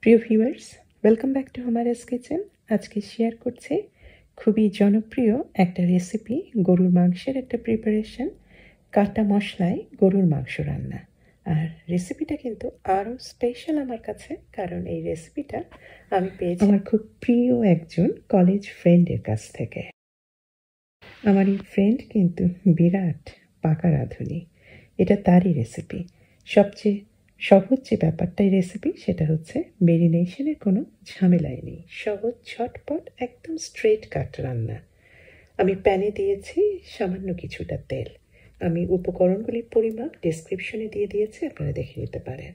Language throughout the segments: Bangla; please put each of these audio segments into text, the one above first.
প্রিয় ভিউয়ার্স, ওয়েলকাম ব্যাক টু হুমারাস কিচেন। আজকে শেয়ার করছি খুবই জনপ্রিয় একটা রেসিপি, গরুর মাংসের একটা প্রিপারেশন, কাটা মশলায় গরুর মাংস রান্না। আর রেসিপিটা কিন্তু আরও স্পেশাল আমার কাছে, কারণ এই রেসিপিটা আমি পেয়েছি আমার খুব প্রিয় একজন কলেজ ফ্রেন্ডের কাছ থেকে। আমার এই ফ্রেন্ড কিন্তু বিরাট পাকা রাঁধুনি, এটা তারই রেসিপি। সবচেয়ে সহজ যে ব্যাপারটা এই রেসিপি, সেটা হচ্ছে মেরিনেশনের কোনো ঝামেলাই নেই, সহজ ঝটপট একদম স্ট্রেট কাট রান্না। আমি প্যানে দিয়েছি সামান্য কিছুটা তেল। আমি উপকরণগুলির পরিমাপ ডেসক্রিপশনে দিয়ে দিয়েছি, আপনারা দেখে নিতে পারেন।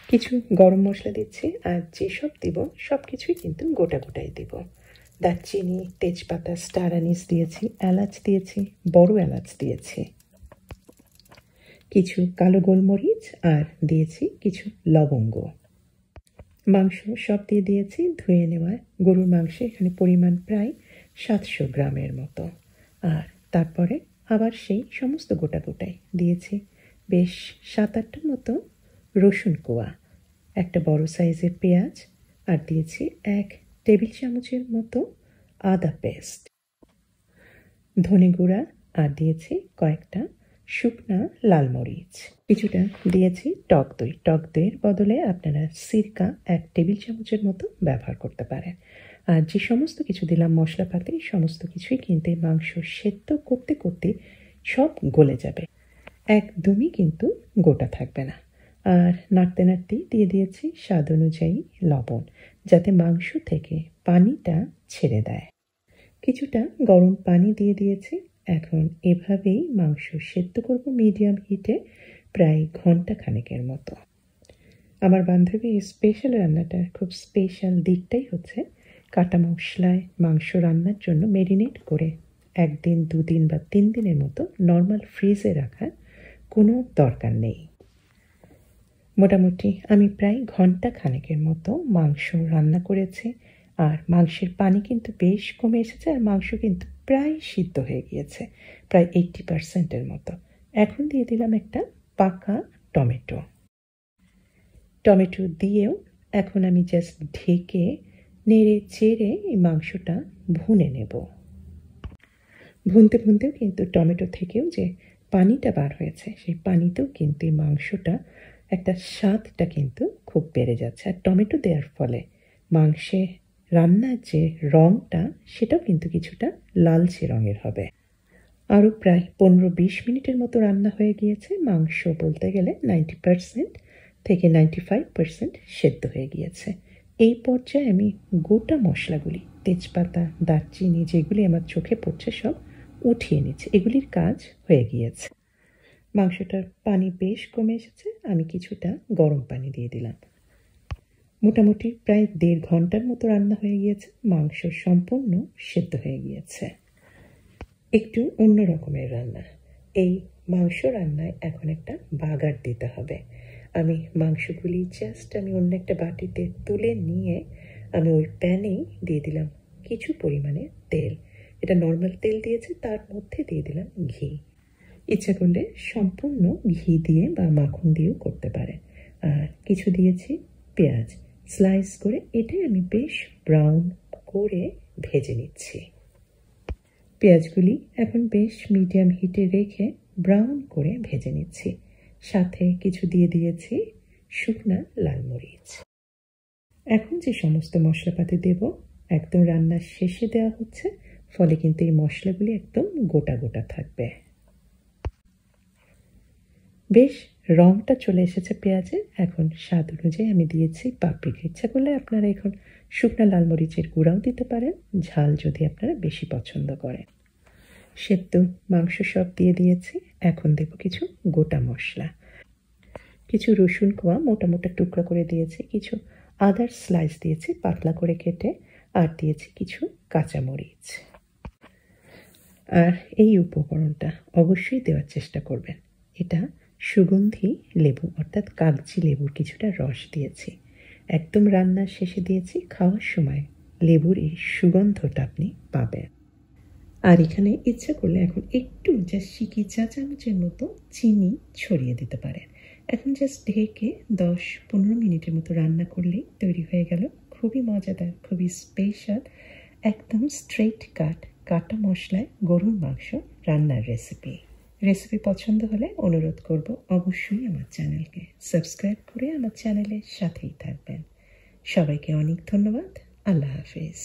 কিছু গরম মশলা দিচ্ছি, আর যেসব দিব সব কিছুই কিন্তু গোটা গোটাই দিব। দারচিনি, তেজপাতা, স্টার আনিস দিয়েছি, এলাচ দিয়েছি, বড় এলাচ দিয়েছি, কিছু কালো গোলমরিচ, আর দিয়েছি কিছু লবঙ্গ। মাংস সব দিয়ে দিয়েছি ধুয়ে নেওয়া গরুর মাংসে, এখানে পরিমাণ প্রায় 700 গ্রামের মতো। আর তারপরে আবার সেই সমস্ত গোটা গোটাই দিয়েছি বেশ 7-8টার মতো রসুন কোয়া, একটা বড় সাইজের পেঁয়াজ, আর দিয়েছি 1 টেবিল চামচের মতো আদা পেস্ট, ধনে গুঁড়া, আর দিয়েছি কয়েকটা শুকনা লাল মরিচ, কিছুটা দিয়েছি টক দই। টক দইয়ের বদলে আপনারা সিরকা 1 টেবিল চামচের মতো ব্যবহার করতে পারেন। আর যে সমস্ত কিছু দিলাম মশলাপাতি, সমস্ত কিছুই কিন্তু মাংস সেদ্ধ করতে করতে সব গলে যাবে, একদমই কিন্তু গোটা থাকবে না। আর নাড়তে নাড়তেই দিয়ে দিয়েছি স্বাদ অনুযায়ী লবণ, যাতে মাংস থেকে পানিটা ছেড়ে দেয়। কিছুটা গরম পানি দিয়ে দিয়েছি। এখন এভাবেই মাংস সেদ্ধ করব মিডিয়াম হিটে প্রায় ঘন্টা খানেকের মতো। আমার বান্ধবী এই স্পেশাল রান্নাটার খুব স্পেশাল দিকটাই হচ্ছে কাটা মশলায় মাংস রান্নার জন্য মেরিনেট করে 1 দিন 2 দিন বা 3 দিনের মতো নর্মাল ফ্রিজে রাখার কোনো দরকার নেই। মোটামুটি আমি প্রায় ঘন্টা খানেকের মতো মাংস রান্না করেছি, আর মাংসের পানি কিন্তু বেশ কমে এসেছে, আর মাংস কিন্তু প্রায় সিদ্ধ হয়ে গিয়েছে, প্রায় 80%-এর মতো। এখন দিয়ে দিলাম একটা পাকা টমেটো। টমেটো দিয়েও এখন আমি জাস্ট ঢেকে নেড়ে চেড়ে এই মাংসটা ভুনে নেব। ভুনতে ভুনতেও কিন্তু টমেটো থেকেও যে পানিটা বার হয়েছে, সেই পানিতেও কিন্তু এই মাংসটা একটা স্বাদটা কিন্তু খুব বেড়ে যাচ্ছে। আর টমেটো দেওয়ার ফলে মাংসে রান্নার যে রঙটা, সেটাও কিন্তু কিছুটা লালচে রঙের হবে। আরও প্রায় 15-20 মিনিটের মতো রান্না হয়ে গিয়েছে। মাংস বলতে গেলে 90% থেকে 95% সেদ্ধ হয়ে গিয়েছে। এই পর্যায়ে আমি গোটা মশলাগুলি, তেজপাতা, দারচিনি, যেগুলি আমার চোখে পড়ছে সব উঠিয়ে নিচ্ছি। এগুলির কাজ হয়ে গিয়েছে। মাংসটার পানি বেশ কমে এসেছে, আমি কিছুটা গরম পানি দিয়ে দিলাম। মোটামুটি প্রায় 1.5 ঘন্টার মতো রান্না হয়ে গিয়েছে, মাংস সম্পূর্ণ সেদ্ধ হয়ে গিয়েছে। একটু অন্য রকমের রান্না। এই মাংস রান্নায় এখন একটা বাগার দিতে হবে। আমি মাংসগুলি জাস্ট আমি অন্য একটা বাটিতে তুলে নিয়ে আমি ওই প্যানেই দিয়ে দিলাম কিছু পরিমাণে তেল। এটা নর্মাল তেল দিয়েছে, তার মধ্যে দিয়ে দিলাম ঘি। ইচ্ছা করলে সম্পূর্ণ ঘি দিয়ে বা মাখন দিয়েও করতে পারে। আর কিছু দিয়েছি পেঁয়াজ স্লাইস করে, এটাই আমি বেশ ব্রাউন করে ভেজে নিচ্ছি। পেঁয়াজগুলি এখন বেশ মিডিয়াম হিটে রেখে ব্রাউন করে ভেজে নিচ্ছি। সাথে কিছু দিয়ে দিয়েছি শুকনা লাল মরিচ। এখন যে সমস্ত মশলাপাতি দেব একদম রান্নার শেষে দেওয়া হচ্ছে, ফলে কিন্তু এই মশলাগুলি একদম গোটা গোটা থাকবে। বেশ রংটা চলে এসেছে পেঁয়াজের। এখন স্বাদ অনুযায়ী আমি দিয়েছি পাপরিকা। ইচ্ছা করলে আপনারা এখন শুকনা লাল মরিচের গুঁড়াও দিতে পারেন, ঝাল যদি আপনারা বেশি পছন্দ করেন। সেদ্ধ মাংস সব দিয়ে দিয়েছি। এখন দেব কিছু গোটা মশলা, কিছু রসুন কোয়া মোটা মোটা টুকরো করে দিয়েছি, কিছু আদার স্লাইস দিয়েছি পাতলা করে কেটে, আর দিয়েছি কিছু কাঁচামরিচ। আর এই উপকরণটা অবশ্যই দেওয়ার চেষ্টা করবেন, এটা সুগন্ধি লেবু অর্থাৎ কাগজি লেবুর কিছুটা রস দিয়েছি। একদম রান্নার শেষে দিয়েছি, খাওয়ার সময় লেবুর এই সুগন্ধটা আপনি পাবেন। আর এখানে ইচ্ছা করলে এখন একটু জাস্ট 1 চা চামচের মতো চিনি ছড়িয়ে দিতে পারেন, এখন জাস্ট ঢেকে 10-15 মিনিটের মতো রান্না করলেই তৈরি হয়ে গেল খুবই মজাদার, খুবই স্পেশাল, একদম স্ট্রেট কাটা মশলায় গরুর মাংস রান্নার রেসিপি পছন্দ হলে অনুরোধ করব অবশ্যই আমার চ্যানেলকে সাবস্ক্রাইব করে আমার চ্যানেলের সাথেই থাকবেন। সবাইকে অনেক ধন্যবাদ। আল্লাহ হাফেজ।